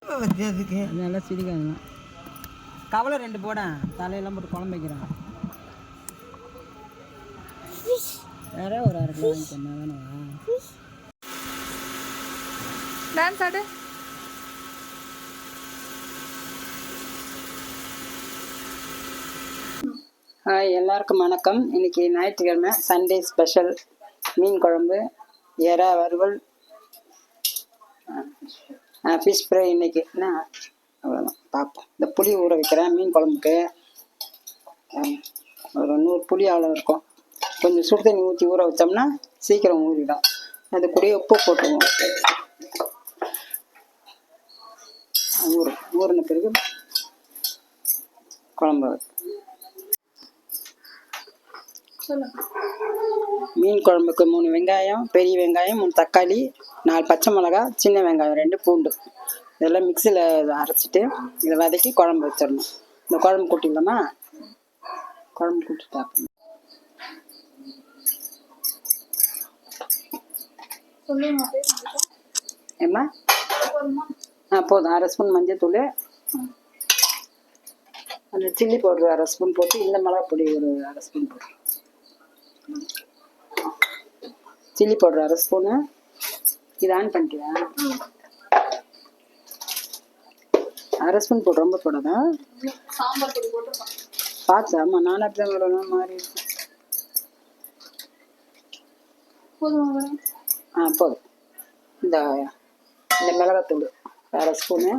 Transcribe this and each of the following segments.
வச்சதுக்கு நல்லா சிரிக்காங்க. கவலை 2 போடேன், தலையெல்லாம் போட்டு குழம்பு வைக்கிறேன். வேற ஒரு 1/2 கிலோ வாங்கிக்கணும் தானேவா? டான்ஸ் ஆடு. ஹாய், எல்லாருக்கும் வணக்கம். இன்னைக்கு ஞாயிற்றுக்கிழமை, சண்டே ஸ்பெஷல் மீன் குழம்பு, எறா வறுவல், ஃபிஷ் ஃப்ரை. இன்னைக்கு என்ன அவ்வளோதான், பார்ப்போம். இந்த புளி ஊற வைக்கிறேன் மீன் குழம்புக்கு. ஒரு 100 புளி அவ்வளோ இருக்கும். கொஞ்சம் சுடு தண்ணி ஊற்றி ஊற வச்சோம்னா சீக்கிரம் ஊறிடும். அது கூடயே உப்பு போட்டுருவோம். ஊறின பிறகு குழம்பு. மீன் குழம்புக்கு 3 வெங்காயம், பெரிய வெங்காயம், 3 தக்காளி, 4 பச்சை மிளகா, சின்ன வெங்காயம் 2 பூண்டு, இதெல்லாம் மிக்சியில் அரைச்சிட்டு இதை வதக்கி குழம்பு வச்சிடணும். இந்த குழம்பு கூட்டிடலாமா? குழம்பு கூட்டிட்டா ஏம்மா? போதும். 1/2 ஸ்பூன் மஞ்சள், அந்த சில்லி பவுடர் 1/2 ஸ்பூன் போட்டு, இந்த மிளகா பொடி ஒரு 1/2 ஸ்பூன் போட்டு, சில்லி பவுடர் 1/2 ஸ்பூனு. இது ஆன் பண்ணிட்டியா? 1/2 ஸ்பூன் போட்டு, ரொம்ப போடாதா? பார்த்து. ஆமாம், நானும் அப்படிதான் வரணும் மாறி இருக்கும். போதும். இந்த மிளகாத்தூள் 1/2 ஸ்பூனு.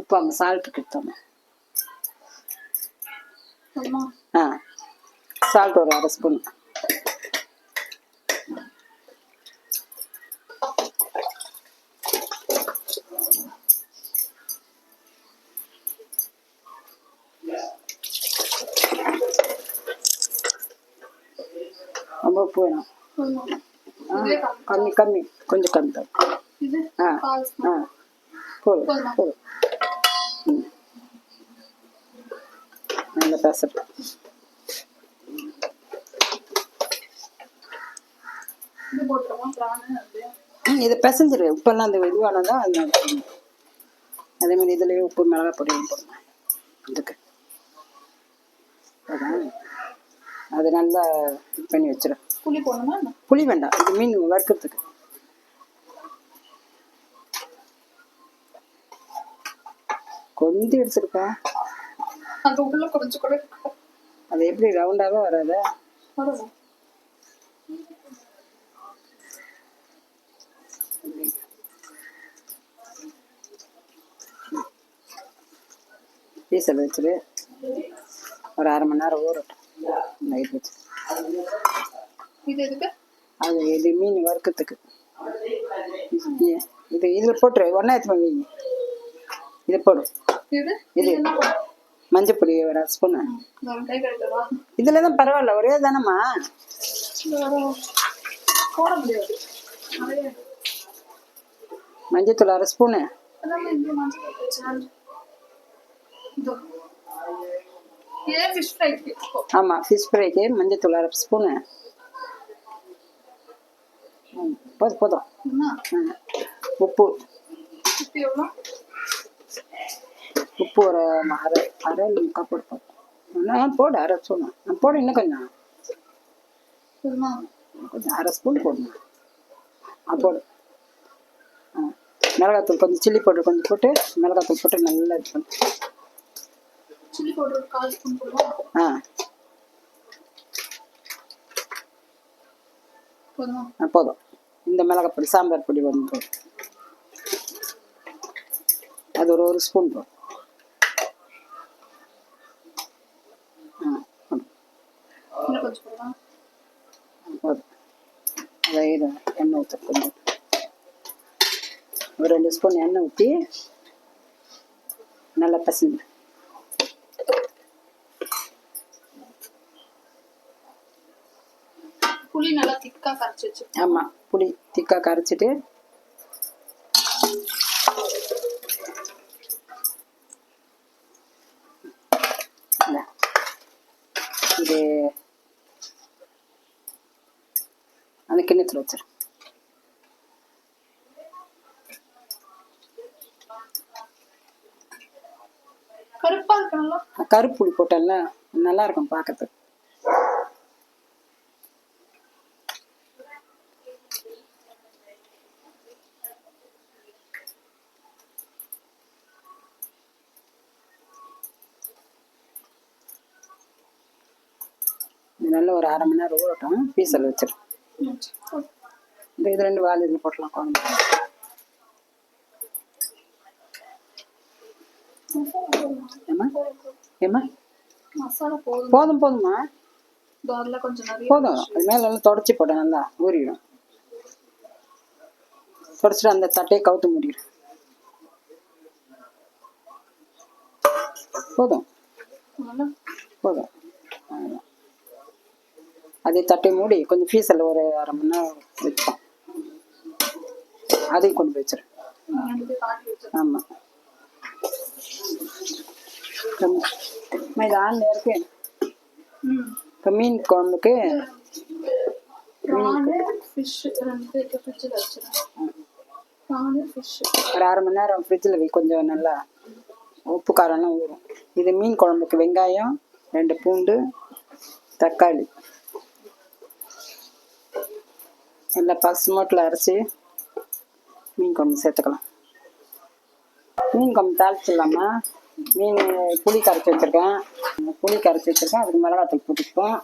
உப்பு சால்ட்டு கொடுத்தோம். சால்ட் ஒரு 1/2 ஸ்பூன். ரொம்ப உப்பு வேணும். கம்மி கொஞ்சம் கம்மி தான். போதும். நல்லா பேசுறேன். இதை பிசைஞ்சிரு. உப்பெல்லாம் அந்த இதுவானதான் அதே மாதிரி இதுலேயே உப்பு மிளகா பொடி போடணும். இதுக்கு அதான் அது நல்லா இது பண்ணி வச்சிடும். புளி போடணுமா? புளி வேண்டாம், இது மீன் வறுக்கிறதுக்கு. கொந்தி அடிச்சிருக்கா. அது எப்படி ரவுண்டாவே வராது? டீசல் வச்சுரு. ஒரு 1/2 மணி நேரம் ஊறட்டும். நைட் வச்சு அது இது மீன் வறுக்கிறதுக்கு. இது இதில் போட்டுரு. ஒன்றா எடுத்து மீன் இதை போடு. இது மஞ்சப்பொடி ஒரு 1/2 ஸ்பூனு. இதில் தான் பரவாயில்ல, ஒரே தானம்மா. மஞ்சத்தூள் 1/2 ஸ்பூனு. ஆமாம், ஃபிஷ் ஃப்ரைக்கு மஞ்சத்தூள் 1/2 ஸ்பூனு. போதும். உப்பு ஒரு அரை முக்கால் போடுப்போம். போடு 1/2 ஸ்பூன். போடு, இன்னும் கொஞ்சம் 1/2 ஸ்பூன் போடணும். போடு. மிளகாத்தூள் கொஞ்சம், சில்லி பவுடர் கொஞ்சம் போட்டு, மிளகாத்தூள் போட்டு நல்லா இது பண்ணு. போதும். இந்த மிளகாய் பொடி, சாம்பார் பொடி ஒன்று போடும். அது ஒரு 1 ஸ்பூன் போடும். போதும். அதை எண்ணெய் ஊற்ற கொஞ்சம், ஒரு 2 ஸ்பூன் எண்ணெய் ஊற்றி நல்லா பசங்க. புளி நல்லா திக்கா கரைச்சி வச்சு. ஆமாம், புளி திக்கா கரைச்சிட்டு இது அந்த கிண்ணத்தில் வச்சிடும். கருப்பா இருக்கணும்ல. கருப்பு புளி போட்டல நல்லா இருக்கும் பார்க்கறதுக்கு. இது நல்ல ஒரு 1/2 மணி நேரம் ஊறட்டும். பீசல் வச்சிடும். இது 2 வால் இதில் போட்டலாம் குழம்பு. ஏம்மா ஏம்மா மசாலா போதும். போதும் போதுமா அதில் கொஞ்சம் நிறைய போதும். அது மேலே எல்லாம் தொடச்சி போட நல்லா ஊறிடும். தொடச்சிட்டு அந்த தட்டையை கவுத்து மூடிடும். போதும் போதும். அதே தட்டை மூடி கொஞ்சம் ஃபீஸில் ஒரு 1/2 மணி நேரம் வச்சுப்போம். அதையும் கொண்டு போய் வச்சிடும். ஆமாம். இது ஆன்ல இருக்கு. இப்போ மீன் குழம்புக்கு ஒரு 1/2 மணி நேரம் ஃப்ரிட்ஜில் வை. கொஞ்சம் நல்லா உப்பு காரம்லாம் ஊறும். இது மீன் குழம்புக்கு வெங்காயம், 2 பூண்டு, தக்காளி எல்லாம் பசுமோட்டில் அரைச்சி மீன் குழம்பு சேர்த்துக்கலாம். மீன் குழம்பு தாளிச்சிடலாமா? மீன் புளி கரைச்சி வச்சுருக்கேன். அதுக்கு மிளகாத்தூள் போட்டுப்போம்.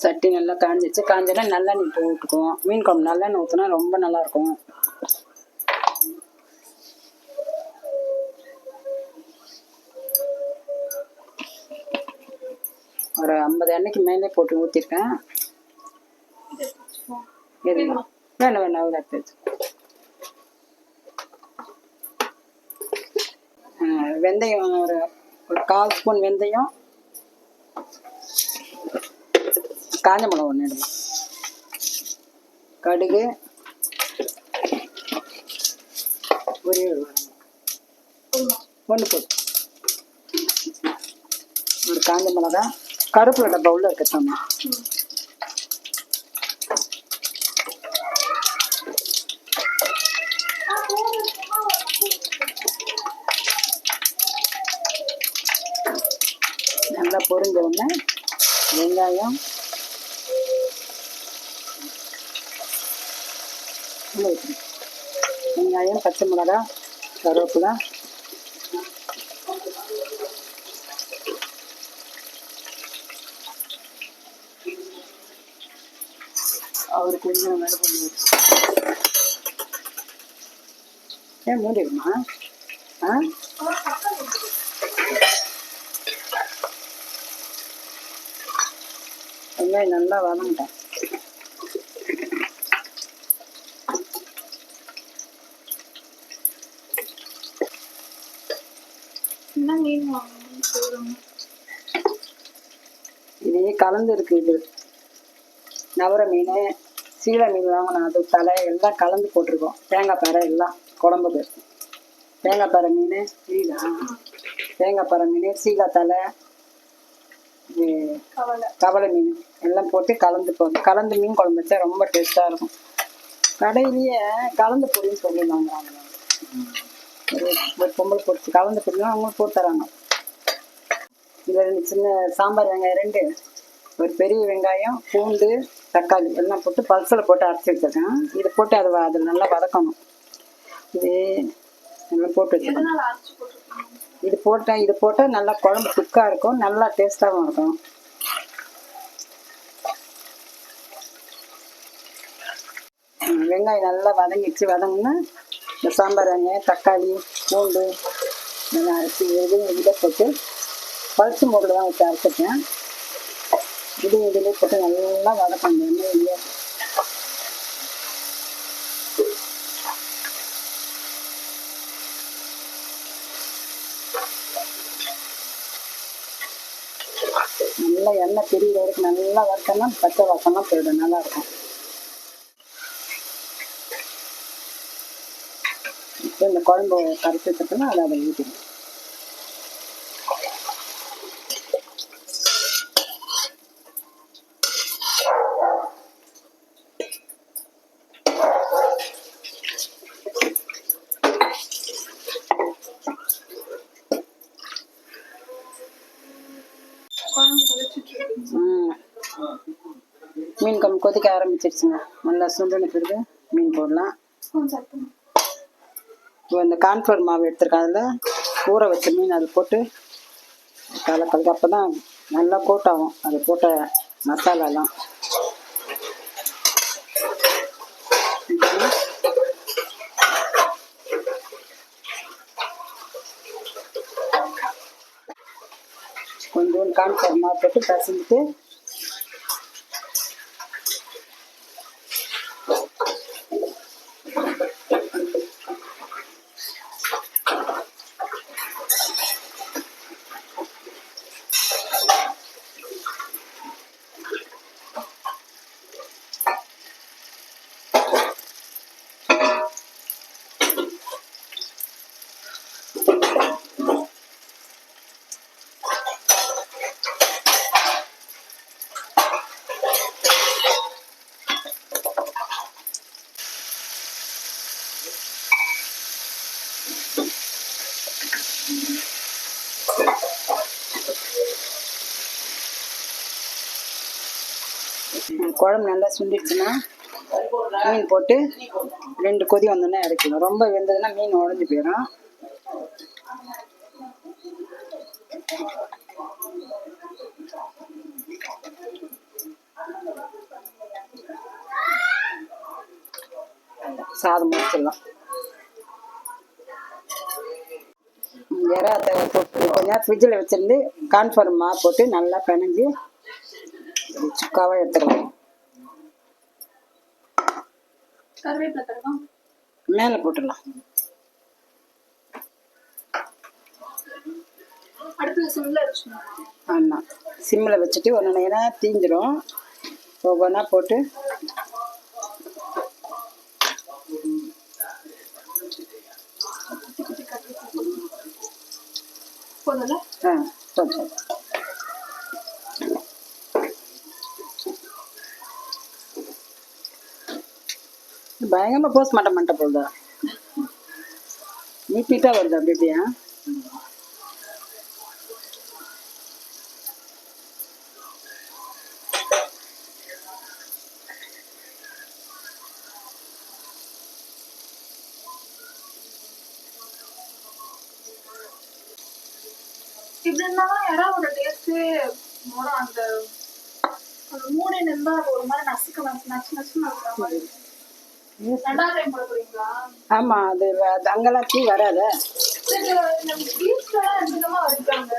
சட்டி நல்லா காஞ்சிச்சு. காஞ்சனா நல்லெண்ணெய் போட்டுக்குவோம். மீன் குழம்பு நல்லெண்ணெய் ஊற்றினா ரொம்ப நல்லாயிருக்கும். ஒரு 50 எண்ணெய்க்கு மேலே போட்டு ஊற்றிருக்கேன். வேணாம் அவ்வளோ எடுத்து வெந்தயம் ஒரு 1/4 ஸ்பூன் வெந்தயம், காஞ்ச மிளகா 1 இடலாம், கடுகு, ஒரு 1 போட்டு, ஒரு காஞ்ச மிளகா, கருவேப்பிலை டப்பா உள்ள இருக்கத்தாமா. நல்லா பொரிஞ்ச உடனே வெங்காயம், பச்சை மிளகா, கருவேப்பிலை, அவரு கொஞ்சம் மேலே பண்ணி ஏன் மூடிடுமா? வெங்காயம் நல்லா வதங்கிட்டேன். இது கலந்து இருக்கு. இது நவர மீன், சீலை மீன் வாங்கினோம். அது தலை எல்லாம் கலந்து போட்டிருக்கோம். தேங்காய் பாறை எல்லாம் குழம்புக்கு. தேங்காய் பாறை மீன், தேங்காய் பாறை மீன், சீலா தலை, கவலை மீன் எல்லாம் போட்டு கலந்து மீன் குழம்பு வச்சா ரொம்ப டேஸ்டாக இருக்கும். கடையிலேயே கலந்து பொடின்னு சொல்லி வாங்குறாங்க. ஒரு பொம்பளை போட்டு கலந்து பொடினா அவங்களும் போட்டு தராங்க. இதில் சின்ன சாம்பார் வெங்காயம் 2, ஒரு பெரிய வெங்காயம், பூண்டு, தக்காளி எல்லாம் போட்டு பல்சில் போட்டு அரைச்சி வச்சுருக்கேன். இதை போட்டு அதில் நல்லா வதக்கணும். இது எல்லாம் போட்டு வச்சுருக்கேன். இது போட்டால் நல்லா குழம்பு துக்காக இருக்கும், நல்லா டேஸ்ட்டாகவும் இருக்கும். வெங்காயம் நல்லா வதங்கினா இந்த சாம்பார் வெங்காயம், தக்காளி, பூண்டு நல்லா அரைச்சி இதில் போட்டு பல்சு மூடில் தான் வச்சு அரைச்சிட்டேன். இதிலே போட்டு நல்லா வதக்கணும். எண்ணெயிலேயே நல்லா எண்ணெய் பிரிகிற வரைக்கும் நல்லா வறுத்தோம்னா பச்சை வாசம்லாம் போயிடும். நல்லாயிருக்கும். இந்த குழம்பு கரைச்சி வச்சுருக்கோன்னா அதை ஊற்றிடும். குழம்பு கொதிச்சிட்டு இருக்கு. மீன் குழம்பு கொதிக்க ஆரம்பிச்சிருச்சுங்க. நல்லா சுண்டன பிறகு மீன் போடலாம். சட்டுன்னு இப்போ இந்த கார்ன்ஃப்ளவர் மாவு எடுத்துருக்கேன், அதில் ஊற வச்ச மீன் அதை போட்டு கலக்கலுக்கு அப்போ தான் நல்லா கோட் ஆகும் அது போட்ட மசாலாலாம். கொஞ்சோண்டு கார்ன்ஃப்ளவர் மாவு போட்டு பிசைஞ்சிட்டு குழம்பு நல்லா சுண்டிடுச்சுன்னா மீன் போட்டு 2 கொதி வந்தோடனே இறக்கணும். ரொம்ப வெந்ததுன்னா மீன் உடஞ்சி போயிடும். சாதம் முடிச்சிடலாம். இறாத்தை போட்டு கொஞ்ச நேரம் ஃப்ரிட்ஜில் வச்சுருந்து கார்ன்ஃப்ளவர் மாவு போட்டு நல்லா பிணைஞ்சி சுக்காவாக எடுத்துக்கலாம். கருவேப்பிலை தரலாம். மேலே போட்டுடலாம். அடுப்பில் சிம்மில் வச்சுக்கணும். ஆமாம், சிம்மில் வச்சுட்டு ஒன்று ஏன்னா தீஞ்சிடும். ஒவ்வொன்றா போட்டு போதும்ல? போதும். பயங்கரமாக போஸ்ட்மார்ட்டம் பண்ணிட்ட போகுதா? நீட்டாக வருது அப்படி இப்படியா? இப்படி இருந்தாலும் இறாவோட டேஸ்ட்டு வரும். அந்த மூணு நின்றா ஒரு மாதிரி நசுக்க நச்சு இருக்கிற மாதிரி. ரெண்டாவது டைம் போட போறீங்களா? ஆமாம், அது அங்கெல்லாம் தீ வராத. பீச்லாம் எந்தமா வரைக்காங்க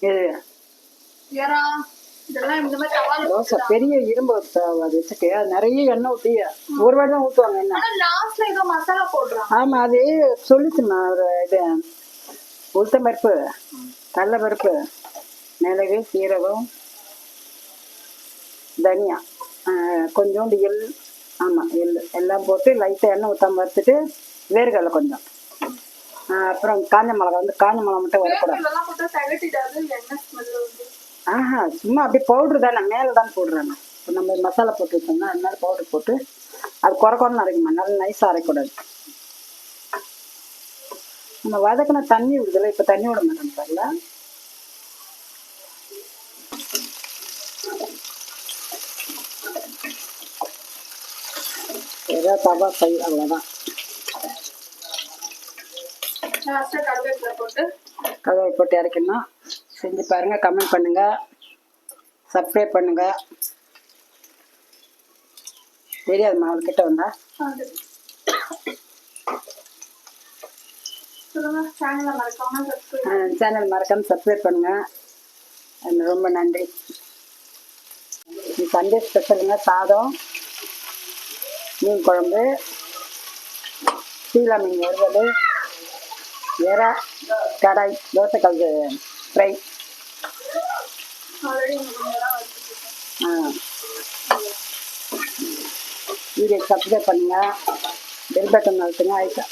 இது இறா இதெல்லாம் இந்த மாதிரி தவால தோசை பெரிய இரும்பு அது வச்சுட்டு அது நிறைய எண்ணெய் ஊற்றி ஒரு வாட்டி தான் ஊற்றுவாங்க எண்ணெய். ஆனா லாஸ்ட்ல ஏதோ மசாலா போடுறாங்க. ஆமாம், அது சொல்லிச்சுண்ணா. ஒரு இது உளுத்தம் பருப்பு, கடலை பருப்பு, மிளகு, சீரகம், தனியா, கொஞ்சோண்டு எள், ஆமாம் எள் எல்லாம் போட்டு லைட்டாக எண்ணெய் ஊற்றாம வறுத்துட்டு வேர்க்கடலை கொஞ்சம், அப்புறம் காஞ்ச மிளகா காஞ்ச மிளகா மட்டும் வரக்கூடாது. இதெல்லாம் போட்டா தகட்டிடாது, எண்ணெய் ஸ்மெல் வந்து. சும்மா அப்படியே பவுட்ரு தானே, மேலே தான் போடுறாங்க. இப்போ நம்ம மசாலா போட்டு வச்சோம்னா அது மேலே பவுடர் போட்டு அது குறைன்னு அரைக்குமா, நல்லா நைஸாக அரைக்கூடாது. நம்ம வதக்கின தண்ணி விடுதலை, இப்போ தண்ணி விட மாட்டோம் பாருல. ஏதோ தவா பை அவ்வளோதான். கருவேப்பிலை போட்டு இறக்கணும். செஞ்சு பாருங்கள், கமெண்ட் பண்ணுங்கள், சப்ஸ்கிரைப் பண்ணுங்கள். தெரியாதுமா அவள்கிட்ட வந்தா சேனல் மறக்காம சப்ஸ்கிரைப் பண்ணுங்கள். ரொம்ப நன்றி. சண்டே ஸ்பெஷலுங்க சாதம், மீன் குழம்பு, சீலா மீன் வறுவல், எறா கடாய், தோசைக்கல் ஃப்ரை. வீடியோ சப்ஸ்கிரைப் பண்ணுங்கள், பெல் பட்டன் அழுத்துங்க. ஆயிட்டா